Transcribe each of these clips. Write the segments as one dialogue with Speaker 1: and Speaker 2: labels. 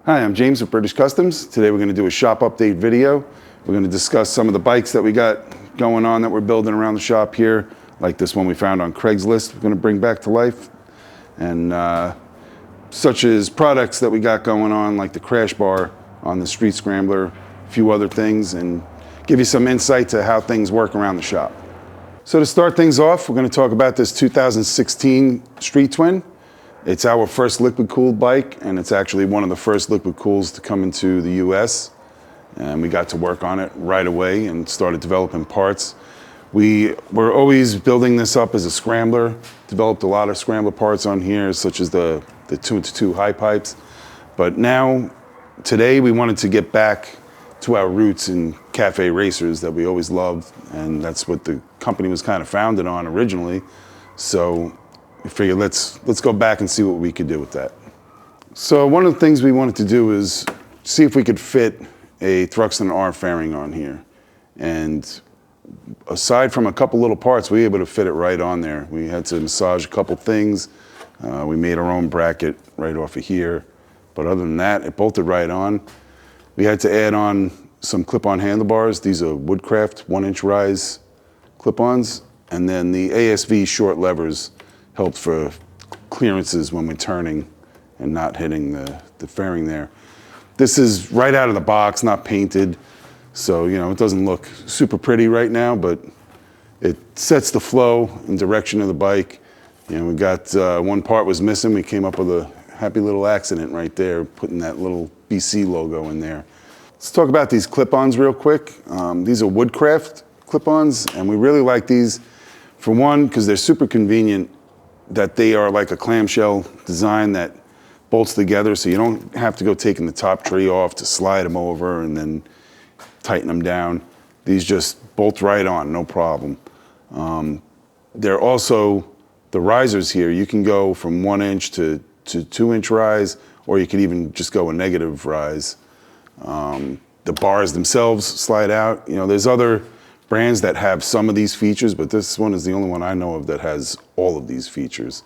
Speaker 1: Hi, I'm James with British Customs. Today we're going to do a shop update video. We're going to discuss some of the bikes that we got going on that we're building around the shop here, like this one we found on Craigslist we're going to bring back to life, and such as products that we got going on like the crash bar on the Street Scrambler, a few other things, and give you some insight to how things work around the shop. So to start things off, we're going to talk about this 2016 Street Twin. It's our first liquid-cooled bike, and it's actually one of the first liquid cools to come into the US. And we got to work on it right away and started developing parts. We were always building this up as a scrambler, developed a lot of scrambler parts on here, such as the 2-to-2 high pipes. But now, today, we wanted to get back to our roots in cafe racers that we always loved, and that's what the company was kind of founded on originally. So we figured let's go back and see what we could do with that. So one of the things we wanted to do is see if we could fit a Thruxton R fairing on here. And aside from a couple little parts, we were able to fit it right on there. We had to massage a couple things. We made our own bracket right off of here. But other than that, it bolted right on. We had to add on some clip-on handlebars. These are Woodcraft 1-inch rise clip-ons. And then the ASV short levers helped for clearances when we're turning and not hitting the fairing there. This is right out of the box, not painted. So, it doesn't look super pretty right now, but it sets the flow and direction of the bike. We got one part was missing. We came up with a happy little accident right there, putting that little BC logo in there. Let's talk about these clip-ons real quick. These are Woodcraft clip-ons, and we really like these. For one, because they're super convenient, that they are like a clamshell design that bolts together, so you don't have to go taking the top tray off to slide them over and then tighten them down. These just bolt right on, no problem. They're also, the risers here, you can go from 1-inch to 2-inch rise, or you could even just go a negative rise. The bars themselves slide out. There's other brands that have some of these features, but this one is the only one I know of that has all of these features,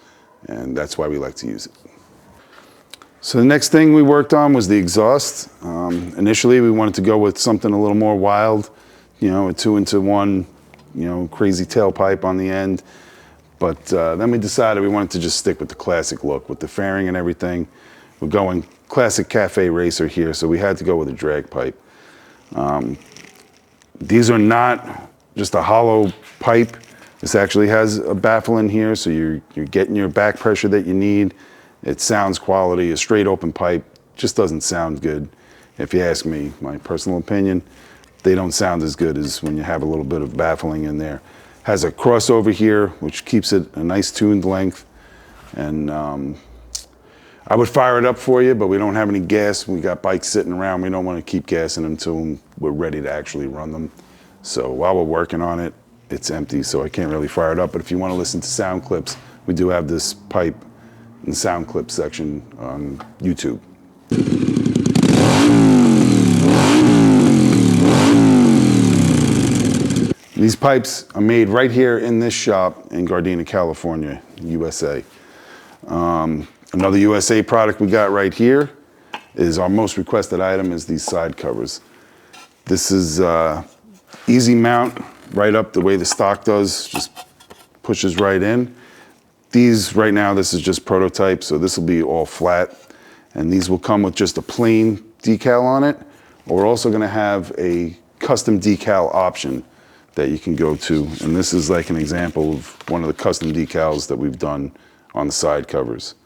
Speaker 1: and that's why we like to use it. So the next thing we worked on was the exhaust. Initially, we wanted to go with something a little more wild, a 2-into-1, crazy tailpipe on the end. But then we decided we wanted to just stick with the classic look, with the fairing and everything. We're going classic cafe racer here, so we had to go with a drag pipe. These are not just a hollow pipe. This actually has a baffle in here, so you're getting your back pressure that you need. It sounds quality. A straight open pipe just doesn't sound good. If you ask me, my personal opinion, they don't sound as good as when you have a little bit of baffling in there. Has a crossover here, which keeps it a nice tuned length. And I would fire it up for you, but we don't have any gas. We got bikes sitting around. We don't want to keep gassing them until we're ready to actually run them. So while we're working on it, it's empty, so I can't really fire it up. But if you want to listen to sound clips, we do have this pipe in the sound clip section on YouTube. These pipes are made right here in this shop in Gardena, California, USA. Another USA product we got right here is our most requested item is these side covers. This is easy mount right up the way the stock does, just pushes right in. These right now, this is just prototype, so this will be all flat. And these will come with just a plain decal on it. Or we're also gonna have a custom decal option that you can go to. And this is like an example of one of the custom decals that we've done on the side covers.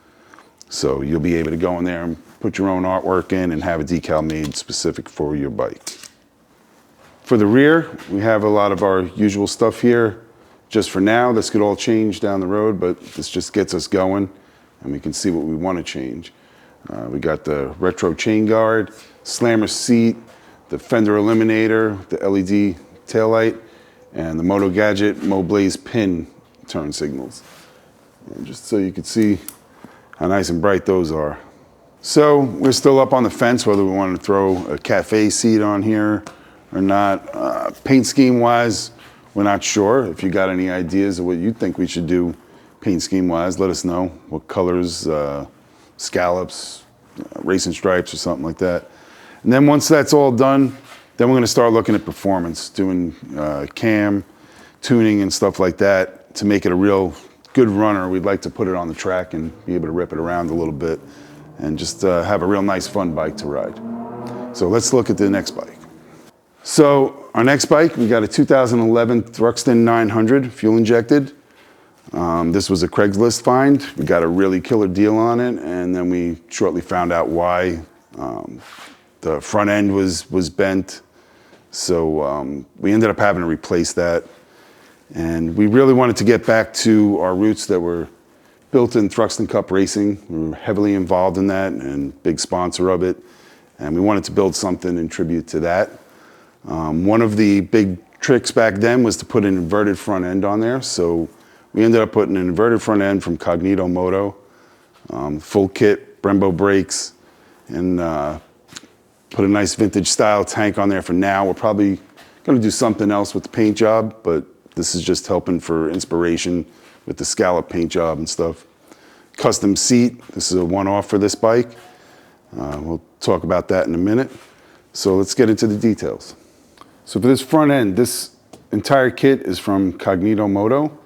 Speaker 1: So you'll be able to go in there and put your own artwork in and have a decal made specific for your bike. For the rear, we have a lot of our usual stuff here. Just for now, this could all change down the road, but this just gets us going and we can see what we want to change. We got the retro chain guard, slammer seat, the fender eliminator, the LED taillight, and the Moto Gadget MoBlaze pin turn signals. And just so you can see how nice and bright those are. So we're still up on the fence whether we want to throw a cafe seat on here or not. Paint scheme wise, we're not sure. If you got any ideas of what you think we should do paint scheme wise, let us know. What colors, scallops, racing stripes or something like that. And then once that's all done, then we're going to start looking at performance, doing cam, tuning and stuff like that to make it a real good runner. We'd like to put it on the track and be able to rip it around a little bit and just have a real nice fun bike to ride. So let's look at the next bike. So our next bike, we got a 2011 Thruxton 900 fuel injected. This was a Craigslist find. We got a really killer deal on it, and then we shortly found out why. The front end was bent, so we ended up having to replace that. And we really wanted to get back to our roots that were built in Thruxton Cup racing. We were heavily involved in that and big sponsor of it. And we wanted to build something in tribute to that. One of the big tricks back then was to put an inverted front end on there. So we ended up putting an inverted front end from Customizable, full kit, Brembo brakes, and put a nice vintage style tank on there for now. We're probably going to do something else with the paint job, but this is just helping for inspiration with the scallop paint job and stuff. Custom seat, this is a one-off for this bike. We'll talk about that in a minute. So let's get into the details. So for this front end, this entire kit is from Customizable.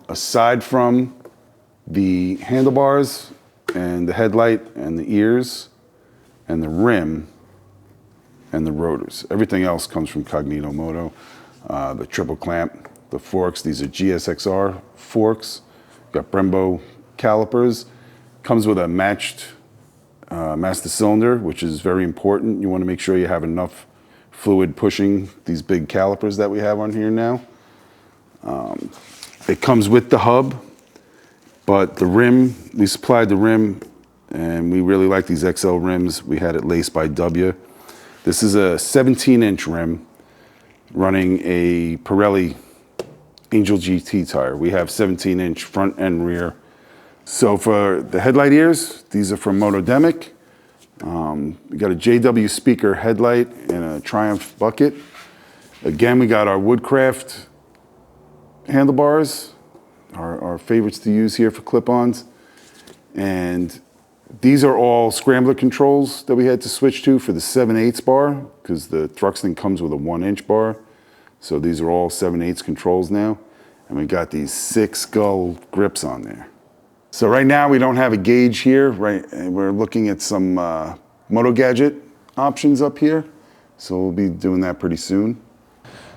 Speaker 1: Aside from the handlebars and the headlight and the ears and the rim and the rotors, everything else comes from Customizable. The triple clamp, the forks, these are GSXR forks. Got Brembo calipers. Comes with a matched master cylinder, which is very important. You want to make sure you have enough fluid pushing these big calipers that we have on here now. It comes with the hub, but the rim, we supplied the rim, and we really like these XL rims. We had it laced by W. This is a 17-inch rim running a Pirelli Angel GT tire. We have 17-inch front and rear. So for the headlight ears, these are from Motodemic. We got a JW speaker headlight and a Triumph bucket. Again, we got our Woodcraft handlebars, our favorites to use here for clip-ons. And these are all Scrambler controls that we had to switch to for the 7/8 bar, because the Thruxton comes with a 1-inch bar. So these are all 7/8 controls now. And we got these 6 skull grips on there. So right now we don't have a gauge here, right? And we're looking at some Moto Gadget options up here. So we'll be doing that pretty soon.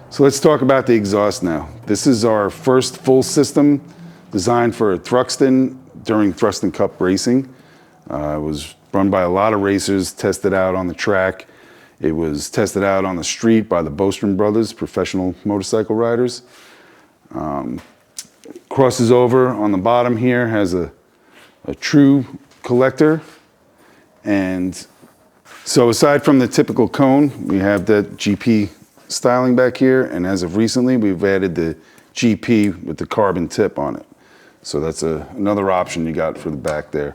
Speaker 1: So let's talk about the exhaust now. This is our first full system designed for Thruxton during Thruxton Cup racing. It was run by a lot of racers, tested out on the track. It was tested out on the street by the Bostrom brothers, professional motorcycle riders. Crosses over on the bottom here, has a true collector. And so aside from the typical cone, we have that GP styling back here. And as of recently, we've added the GP with the carbon tip on it. So that's another option you got for the back there.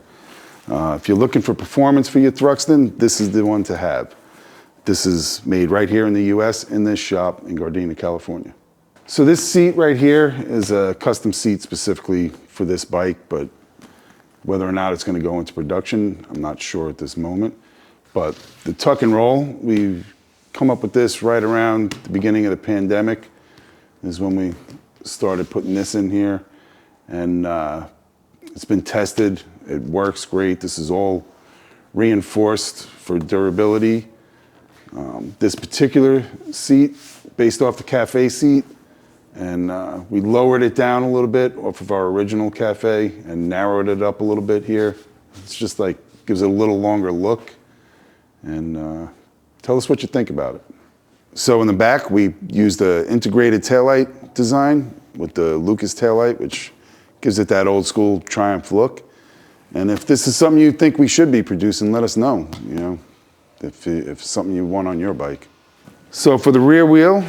Speaker 1: If you're looking for performance for your Thruxton, this is the one to have. This is made right here in the US in this shop in Gardena, California. So this seat right here is a custom seat specifically for this bike, but whether or not it's going to go into production, I'm not sure at this moment. But the tuck and roll, we've come up with this right around the beginning of the pandemic, is when we started putting this in here. And it's been tested. It works great. This is all reinforced for durability. This particular seat, based off the Cafe seat, and we lowered it down a little bit off of our original Cafe and narrowed it up a little bit here. It's just like, gives it a little longer look. And tell us what you think about it. So in the back, we used the integrated taillight design with the Lucas taillight, which gives it that old school Triumph look. And if this is something you think we should be producing, let us know, you know, if it's something you want on your bike. So for the rear wheel,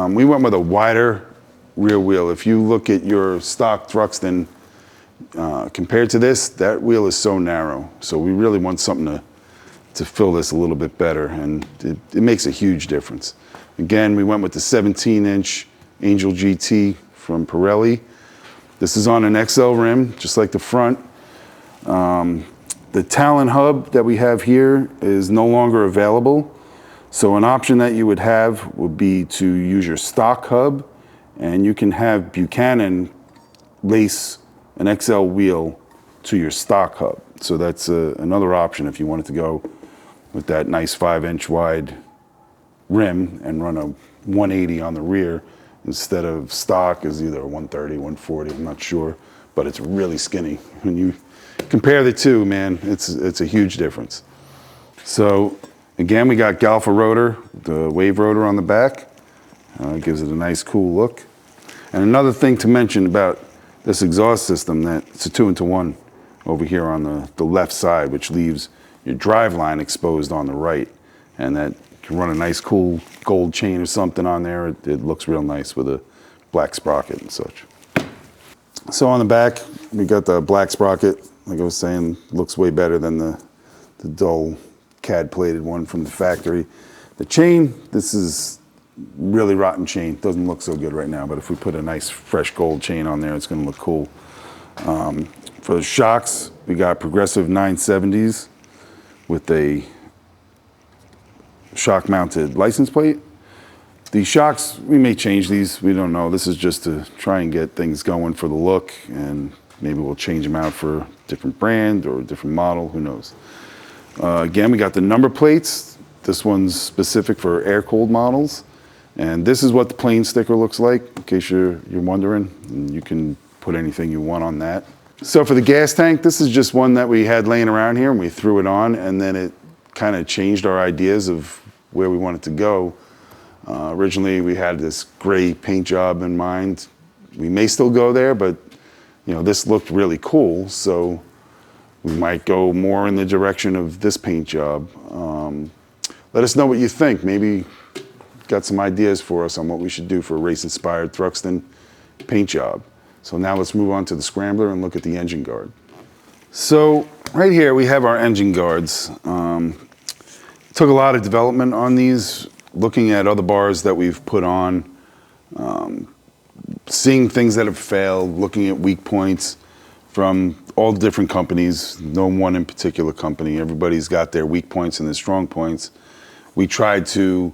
Speaker 1: we went with a wider rear wheel. If you look at your stock Thruxton, compared to this, that wheel is so narrow. So we really want something to fill this a little bit better, and it makes a huge difference. Again, we went with the 17-inch Angel GT from Pirelli. This is on an XL rim, just like the front. The Talon hub that we have here is no longer available. So an option that you would have would be to use your stock hub, and you can have Buchanan lace an XL wheel to your stock hub. So that's another option if you wanted to go with that nice 5-inch wide rim and run a 180 on the rear instead of stock is either 130, 140, I'm not sure, but it's really skinny. When you compare the two, man, it's a huge difference. So again, we got Galfa rotor, the wave rotor on the back. Gives it a nice cool look. And another thing to mention about this exhaust system, that it's a 2-into-1 over here on the left side, which leaves your drive line exposed on the right. And that can run a nice cool gold chain or something on there. It looks real nice with a black sprocket and such. So on the back, we got the black sprocket. Like I was saying, looks way better than the dull CAD plated one from the factory. The chain, this is really rotten chain. Doesn't look so good right now, but if we put a nice fresh gold chain on there, it's gonna look cool. For the shocks, we got progressive 970s with a shock mounted license plate. These shocks, we may change these, we don't know. This is just to try and get things going for the look, and maybe we'll change them out for a different brand or a different model, who knows. Again, we got the number plates. This one's specific for air-cooled models. And this is what the plain sticker looks like, in case you're wondering. And you can put anything you want on that. So for the gas tank, this is just one that we had laying around here and we threw it on, and then it kind of changed our ideas of where we wanted to go. Originally, we had this gray paint job in mind. We may still go there, but you know, this looked really cool, so we might go more in the direction of this paint job. Let us know what you think. Maybe got some ideas for us on what we should do for a race-inspired Thruxton paint job. So now let's move on to the Scrambler and look at the engine guard. So right here we have our engine guards. Took a lot of development on these, looking at other bars that we've put on, seeing things that have failed, looking at weak points from all different companies, no one in particular company. Everybody's got their weak points and their strong points. We tried to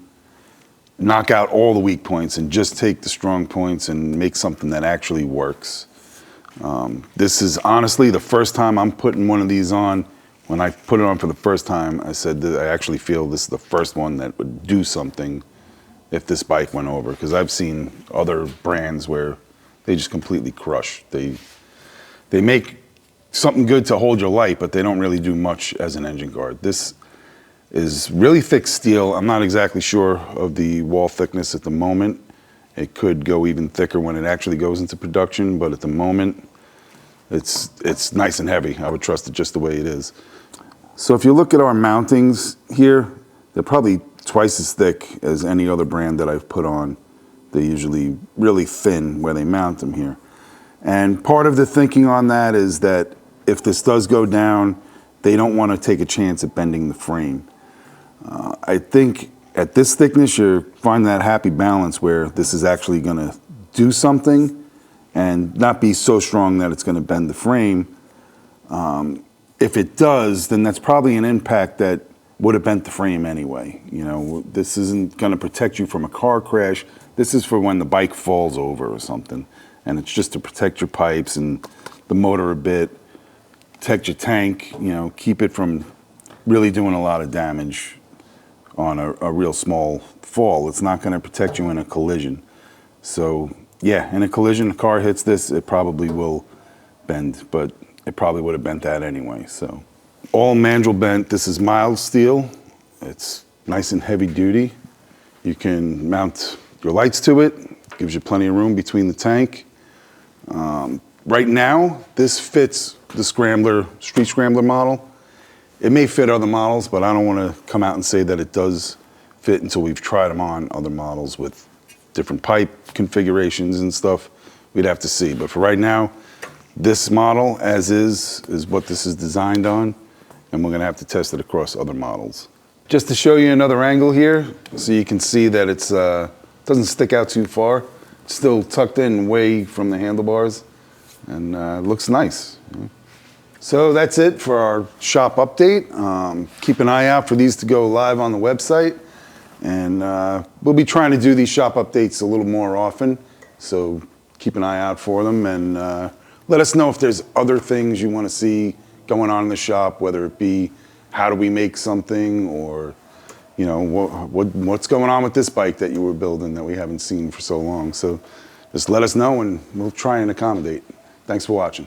Speaker 1: knock out all the weak points and just take the strong points and make something that actually works. This is honestly the first time I'm putting one of these on. When I put it on for the first time, I said that I actually feel this is the first one that would do something if this bike went over, because I've seen other brands where they just completely crush. They make something good to hold your light, but they don't really do much as an engine guard. This is really thick steel. I'm not exactly sure of the wall thickness at the moment. It could go even thicker when it actually goes into production, but at the moment, it's nice and heavy. I would trust it just the way it is. So if you look at our mountings here, they're probably twice as thick as any other brand that I've put on. They're usually really thin where they mount them here. And part of the thinking on that is that if this does go down, they don't want to take a chance at bending the frame. I think at this thickness, you're finding that happy balance where this is actually going to do something and not be so strong that it's going to bend the frame. If it does, then that's probably an impact that would have bent the frame anyway. You know, this isn't going to protect you from a car crash. This is for when the bike falls over or something. And it's just to protect your pipes and the motor a bit, protect your tank, you know, keep it from really doing a lot of damage on a real small fall. It's not going to protect you in a collision. So yeah, in a collision, the car hits this, it probably will bend, but it probably would have bent that anyway. So all mandrel bent. This is mild steel. It's nice and heavy duty. You can mount your lights to it. Gives you plenty of room between the tank. Right now, this fits the Scrambler, Street Scrambler model. It may fit other models, but I don't want to come out and say that it does fit until we've tried them on other models with different pipe configurations and stuff. We'd have to see. But for right now, this model, as is what this is designed on, and we're going to have to test it across other models. Just to show you another angle here, so you can see that it's doesn't stick out too far. It's still tucked in way from the handlebars, and looks nice. So that's it for our shop update. Keep an eye out for these to go live on the website. And we'll be trying to do these shop updates a little more often. So keep an eye out for them, and let us know if there's other things you want to see going on in the shop, whether it be how do we make something, or you know, what's going on with this bike that you were building that we haven't seen for so long. So just let us know and we'll try and accommodate. Thanks for watching.